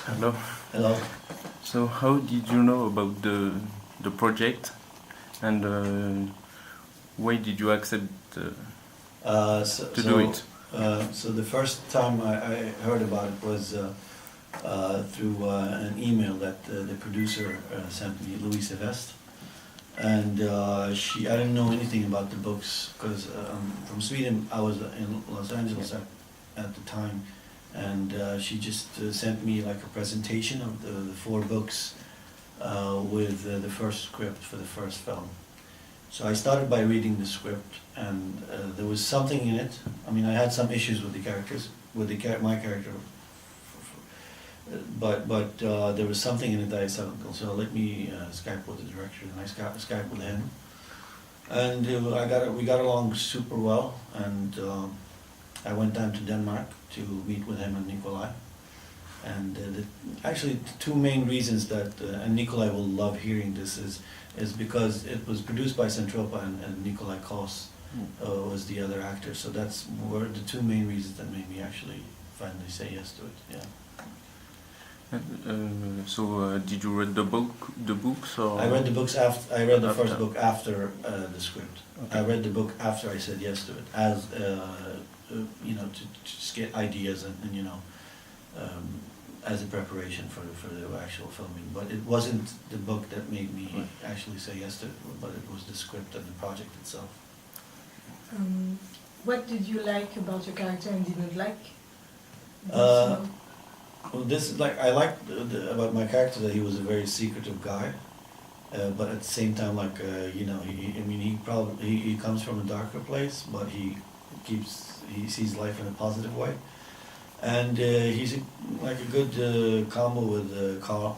Hello. Hello. So, how did you know about the project, and why did you accept to do it? So the first time I heard about it was through an email that the producer sent me, Louise Vest. And I didn't know anything about the books because from Sweden. I was in Los Angeles at the time, and she just sent me like a presentation of the 4 books with the first script for the first film. So I started by reading the script, and there was something in it. I mean, I had some issues with the characters, with my character, but there was something in it that I said, so let me Skype with the director, and I Skype with him, and we got along super well, and I went down to Denmark to meet with him and Nikolai. And actually, the 2 main reasons that, and Nikolai will love hearing this, is because it was produced by Centropa, and Nikolai Kos was the other actor. So that's were the 2 main reasons that made me actually finally say yes to it. Yeah. So, did you read the books, or? I read the books after. I read the first book after the script. Okay. I read the book after I said yes to it, as to just get ideas and as a preparation for the actual filming. But it wasn't the book that made me actually say yes to it, but it was the script and the project itself. What did you like about your character and didn't like? Well, this is like I liked about my character that he was a very secretive guy, but at the same time, like he comes from a darker place, but he sees life in a positive way. And he's like a good combo with Carl.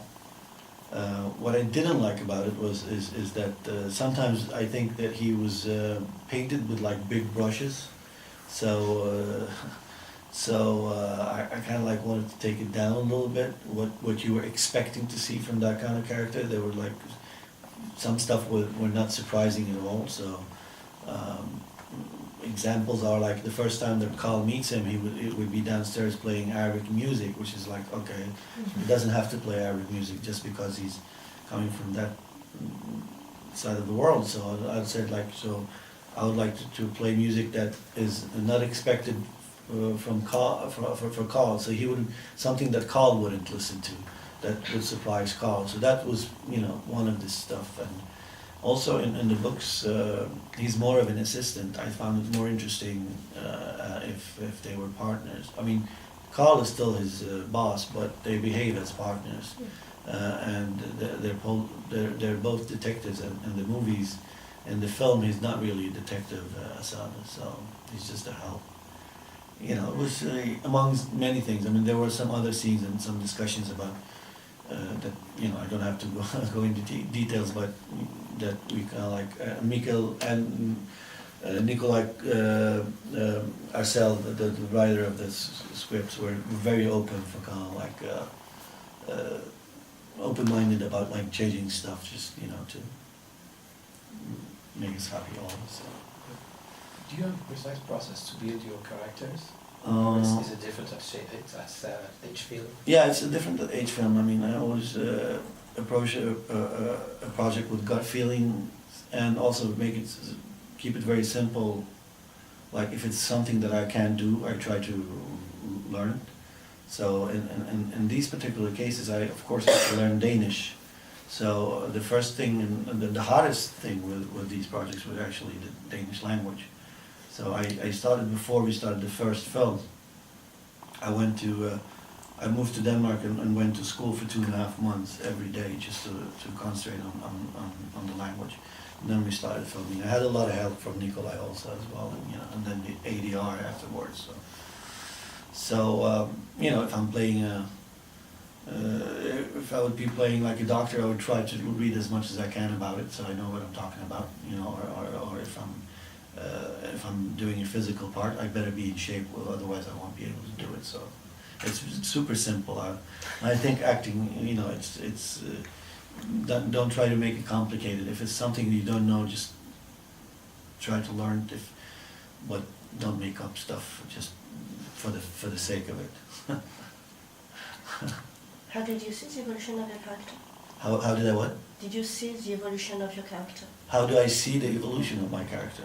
What I didn't like about it is that sometimes I think that he was painted with like big brushes, so I kind of like wanted to take it down a little bit. What you were expecting to see from that kind of character, there were like some stuff were not surprising at all. So. Examples are like the first time that Carl meets him, he would be downstairs playing Arabic music, which is like, okay, he doesn't have to play Arabic music just because he's coming from that side of the world. So I said like, so I would like to play music that is not expected from Carl, for Carl. So he would, something that Carl wouldn't listen to, that would surprise Carl. So that was, one of this stuff. And also in the books, he's more of an assistant. I found it more interesting if they were partners. I mean, Carl is still his boss, but they behave as partners, and they're both detectives. And the movies, in the film, he's not really a detective, Asada, so he's just a help. It was amongst many things. I mean, there were some other scenes and some discussions about that. I don't have to go into details, but that we kind of like Mikkel and Nikolai Arcel, the writer of the scripts, were very open for kind of like open-minded about like changing stuff, just to make us happy all. So. Do you have a precise process to build your characters? Is it different at each film? Yeah, it's different at each film. I mean, I always approach a project with gut feeling, and also keep it very simple. Like if it's something that I can't do, I try to learn it. So in these particular cases, I of course have to learn Danish. So the first thing and the hardest thing with these projects was actually the Danish language. So I started before we started the first film. I moved to Denmark and went to school for 2.5 months every day just to concentrate on the language. And then we started filming. I had a lot of help from Nikolai also as well, and then the ADR afterwards. So if I'm playing if I would be playing like a doctor, I would try to read as much as I can about it, so I know what I'm talking about. Or if I'm doing a physical part, I better be in shape, otherwise I won't be able to do it. So it's super simple. I think acting, it's don't try to make it complicated. If it's something you don't know, just try to learn. But don't make up stuff just for the sake of it. How did you see the evolution of your character? How did I what? Did you see the evolution of your character? How do I see the evolution of my character?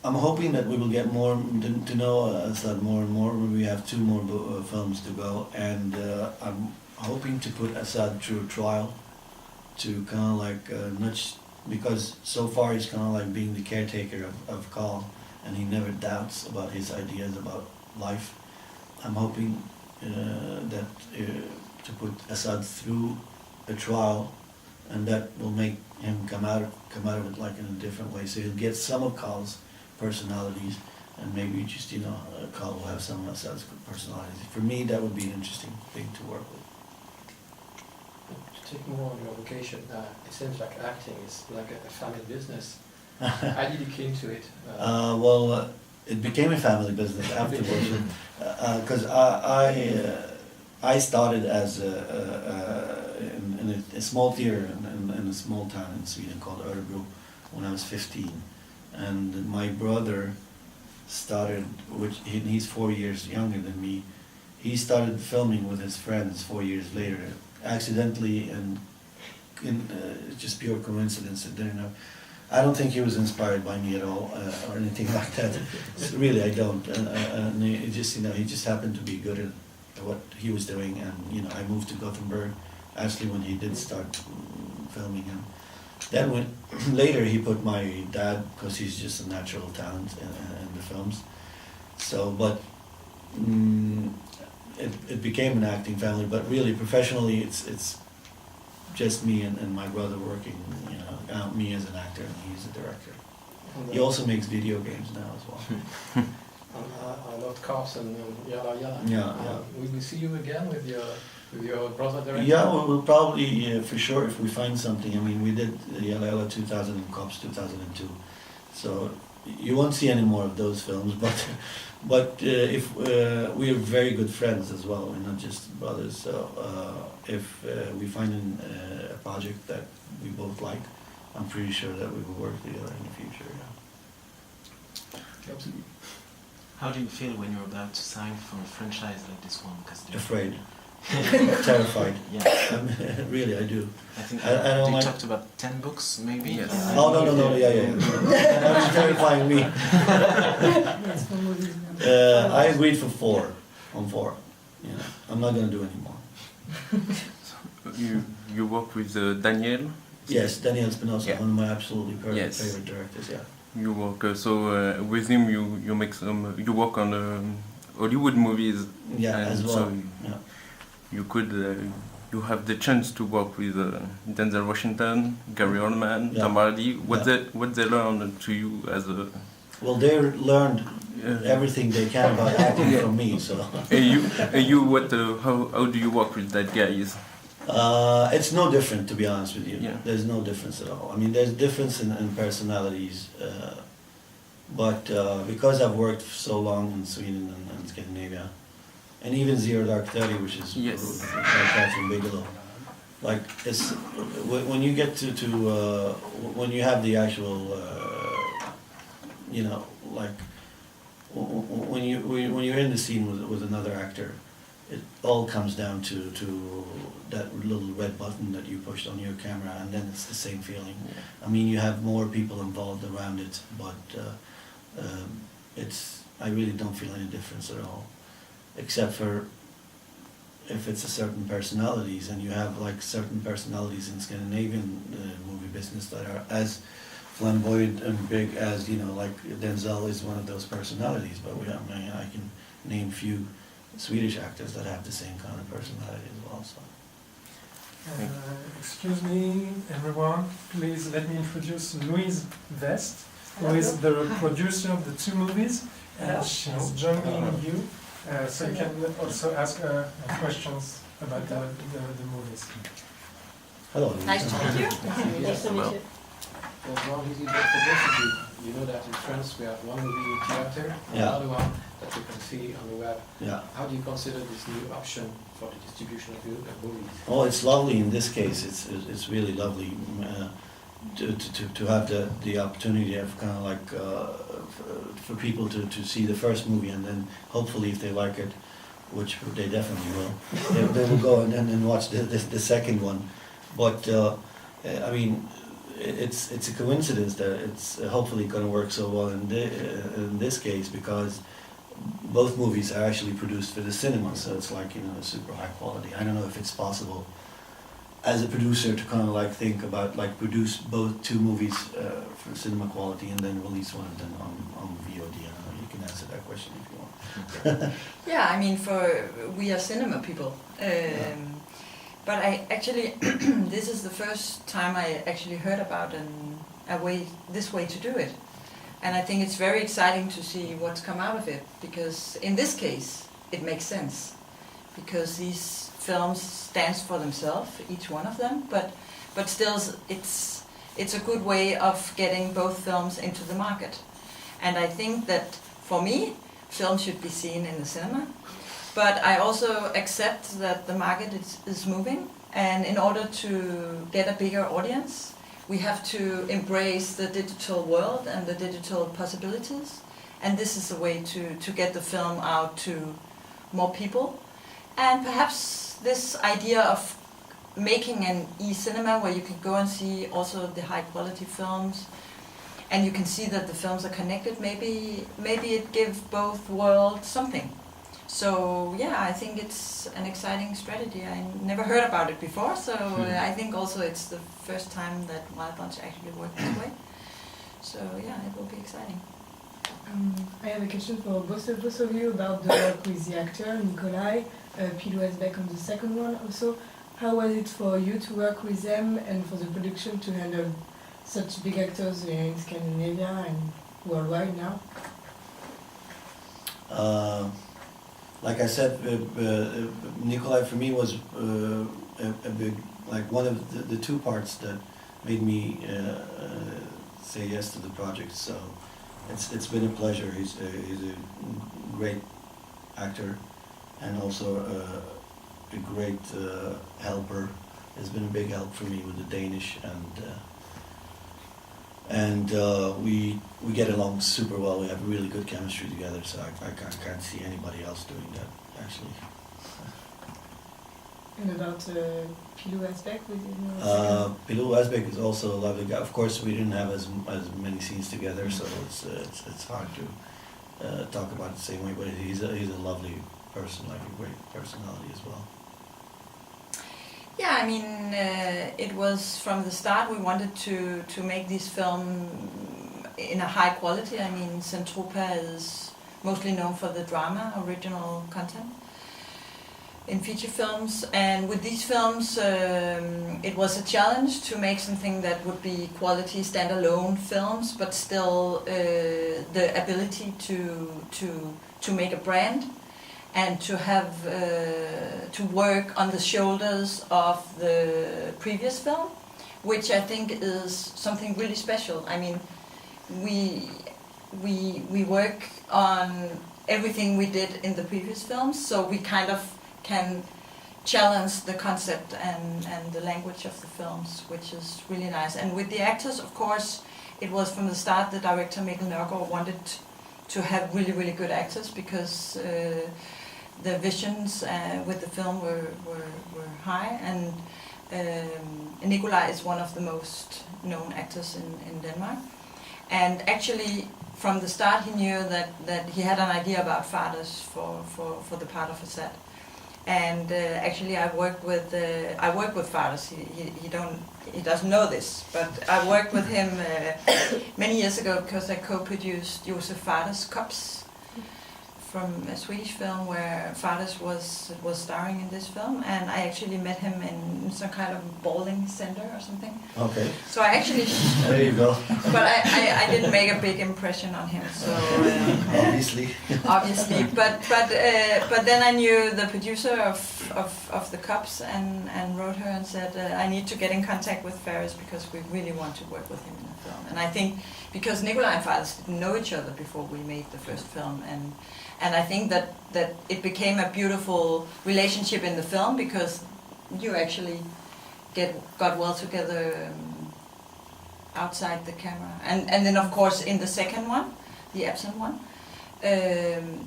I'm hoping that we will get more to know Assad more and more. We have 2 more films to go, and I'm hoping to put Assad through a trial to kind of like nudge, because so far he's kind of like being the caretaker of Carl, and he never doubts about his ideas about life. I'm hoping that to put Assad through a trial, and that will make him come out of it like in a different way. So he'll get some of Carl's personalities, and maybe just Carl will have some of Assad's personalities. For me, that would be an interesting thing to work with. To take more on your vocation, it seems like acting is like a family business. How did you came to it? It became a family business afterwards, because I started as in a small theater in a small town in Sweden called Örebro when I was 15, and my brother started, he's 4 years younger than me. He started filming with his friends 4 years later, accidentally, and just pure coincidence. I don't think he was inspired by me at all, or anything like that. Really, I don't. And he just happened to be good at what he was doing. And I moved to Gothenburg, actually, when he did start filming him. Then later he put my dad, because he's just a natural talent in the films. So, but it became an acting family. But really, professionally, it's just me and my brother working, me as an actor and he's a director. He also makes video games now as well. I love Cars and Yalla Yalla. Yeah. Will we see you again with your brother director? Yeah, we'll probably, for sure, if we find something. I mean, we did Yalla Yalla 2000 and Cops 2002. So you won't see any more of those films, but if we are very good friends as well, we're not just brothers. So if we find a project that we both like, I'm pretty sure that we will work together in the future. Yeah. How do you feel when you're about to sign for a franchise like this one? Afraid. Terrified. Yeah. Really, I do. I think I don't you like... talked about 10 books, maybe? Yes. Oh, no, yeah. That's terrifying me. I agreed for 4, on 4. I'm not going to do any more. You work with Daniel? Yes, Daniel Espinosa, Yeah. one of my absolutely Yes. favorite directors, yeah. You work with him. You make you work on Hollywood movies. Yeah, and as well. So Yeah. you could you have the chance to work with Denzel Washington, Gary Oldman, Yeah. Tom Hardy. Yeah. What they learned to you as a Well, they learned everything they can about acting from me, so. How do you work with that guys? It's no different, to be honest with you. Yeah. There's no difference at all. I mean, there's difference in personalities, but because I've worked so long in Sweden and Scandinavia, and even Zero Dark 30, which is Yes. Catherine Bigelow, like it's when you get to when you have the actual, like when you're in the scene with another actor, it all comes down to that little red button that you pushed on your camera, and then it's the same feeling. I mean, you have more people involved around it, but I really don't feel any difference at all, except for if it's a certain personalities, and you have like certain personalities in Scandinavian movie business that are as flamboyant and big as, like Denzel is one of those personalities, but I can name few Swedish actors that have the same kind of personality as well. So. Excuse me, everyone. Please let me introduce Louise Vest, who is the producer of the 2 movies, and she's joining you, so you can also ask her questions about the movies. Hello. Nice to meet you. Nice to meet you. Well, easy for both of you. You know that in France we have one movie in theater, and Yeah. another one that you can see on the web. Yeah. How do you consider this new option for the distribution of your movies? Oh, it's lovely in this case. It's really lovely. to have the opportunity of kind of like for people to see the first movie, and then hopefully if they like it, which they definitely will, they will go and then watch the second one. But I mean, it's a coincidence that it's hopefully going to work so well in this case, because both movies are actually produced for the cinema, so it's like, you know, super high quality. I don't know if it's possible as a producer to kind of like think about like produce both two movies for cinema quality and then release one then on VOD. I don't know, you can answer that question if you want. Yeah, I mean, we are cinema people. But I actually, this is the first time I actually heard about this way to do it. And I think it's very exciting to see what's come out of it, because in this case, it makes sense. Because these films stand for themselves, each one of them, but still it's a good way of getting both films into the market. And I think that, for me, films should be seen in the cinema. But I also accept that the market is moving, and in order to get a bigger audience, we have to embrace the digital world and the digital possibilities. And this is a way to get the film out to more people. And perhaps this idea of making an e-cinema where you can go and see also the high quality films, and you can see that the films are connected, maybe it gives both worlds something. So yeah, I think it's an exciting strategy. I never heard about it before, so I think also it's the first time that Wild Bunch actually worked this way. So yeah, it will be exciting. I have a question for both of you about the work with the actor, Nikolai, Pilou Asbeck on the second one also. How was it for you to work with them and for the production to handle such big actors in Scandinavia and worldwide now? Like I said, Nikolai for me was a big, like one of the two parts that made me say yes to the project. So it's been a pleasure. He's a great actor and also a great helper. Has been a big help for me with the Danish, and we get along super well. We have really good chemistry together, so I can't see anybody else doing that, actually. And about Pilou Asbeck? Pilou Asbeck is also a lovely guy. Of course, we didn't have as many scenes together, so it's hard to talk about it the same way. But he's a lovely person, like a great personality as well. Yeah, I mean, it was from the start we wanted to make this film in a high quality. I mean, Centropa is mostly known for the drama, original content in feature films. And with these films, it was a challenge to make something that would be quality standalone films, but still the ability to make a brand and to have to work on the shoulders of the previous film, which I think is something really special. I mean, we work on everything we did in the previous films, so we kind of can challenge the concept and the language of the films, which is really nice. And with the actors, of course, it was from the start the director Mikkel Nørgaard wanted to have really, really good actors, because the visions with the film were high, and Nikolai is one of the most known actors in Denmark. And actually, from the start, he knew that he had an idea about fathers for the part of Assad. And actually, I work with fathers. He doesn't know this, but I worked with him many years ago because I co-produced Josef Fares Kops from a Swedish film where Fares was starring in this film, and I actually met him in some kind of bowling center or something. Okay. So I actually. There you go. But I didn't make a big impression on him. So obviously. Obviously, but then I knew the producer of the Cops and wrote her and said I need to get in contact with Fares because we really want to work with him in the film. And I think because Nikolai and Fares didn't know each other before we made the first film, and I think that it became a beautiful relationship in the film because you actually got well together outside the camera. And then of course in the second one, the absent one,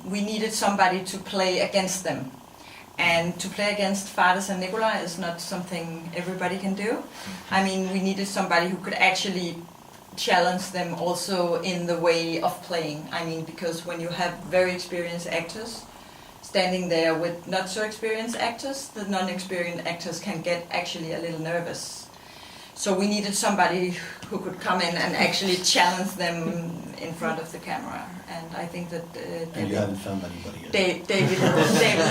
we needed somebody to play against them. And to play against Fares and Nikolai is not something everybody can do. I mean, we needed somebody who could actually challenge them also in the way of playing. I mean, because when you have very experienced actors standing there with not so experienced actors, the non-experienced actors can get actually a little nervous. So we needed somebody who could come in and actually challenge them in front of the camera. And I think that And you haven't found anybody yet. David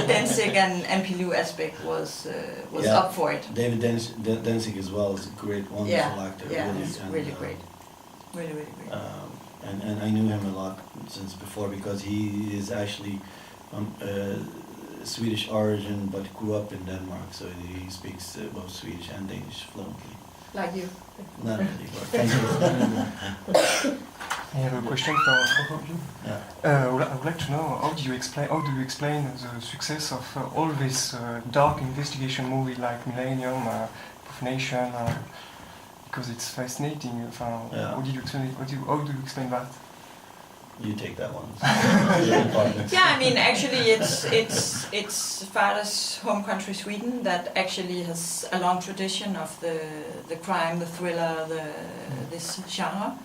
Denzig and Pilou Asbæk was Yeah. up for it. David Denzig as well is a great, wonderful actor. Yeah, really, he's and, really great. Really, really great. And I knew him a lot since before because he is actually Swedish origin but grew up in Denmark, so he speaks both Swedish and Danish fluently. Like you. Not really, but thank you. I have a question for both of you. Yeah. I would like to know how do you explain the success of all this dark investigation movie like Millennium, Profanation, because it's fascinating. Yeah. How do you explain that? You take that one. Yeah, I mean, actually, it's Fares' home country, Sweden, that actually has a long tradition of the crime, the thriller, this genre.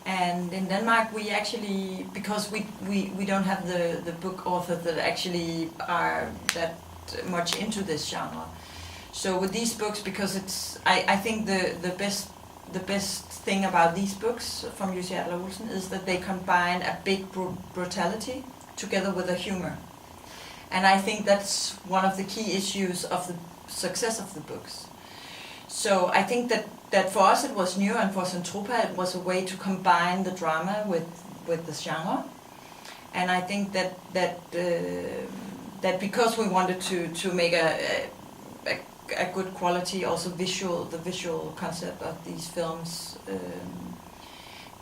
And in Denmark, we actually, because we don't have the book authors that actually are that much into this genre. So with these books, because it's, I think the best thing about these books from Jussi Adler-Olsen is that they combine a big brutality together with a humor. And I think that's one of the key issues of the success of the books. So I think that for us it was new, and for Centropa it was a way to combine the drama with the genre. And I think that because we wanted to make a good quality, also the visual concept of these films,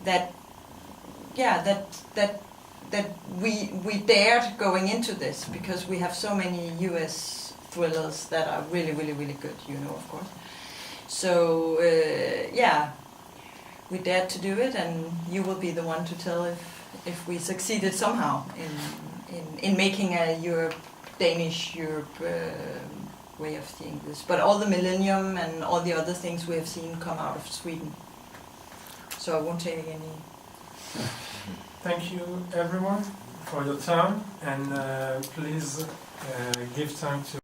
that we dared going into this, because we have so many US thrillers that are really, really, really good, of course. So we dared to do it, and you will be the one to tell if we succeeded somehow in making a Danish Europe way of seeing this. But all the Millennium and all the other things we have seen come out of Sweden. So I won't take any. Thank you everyone for your time, and please give time to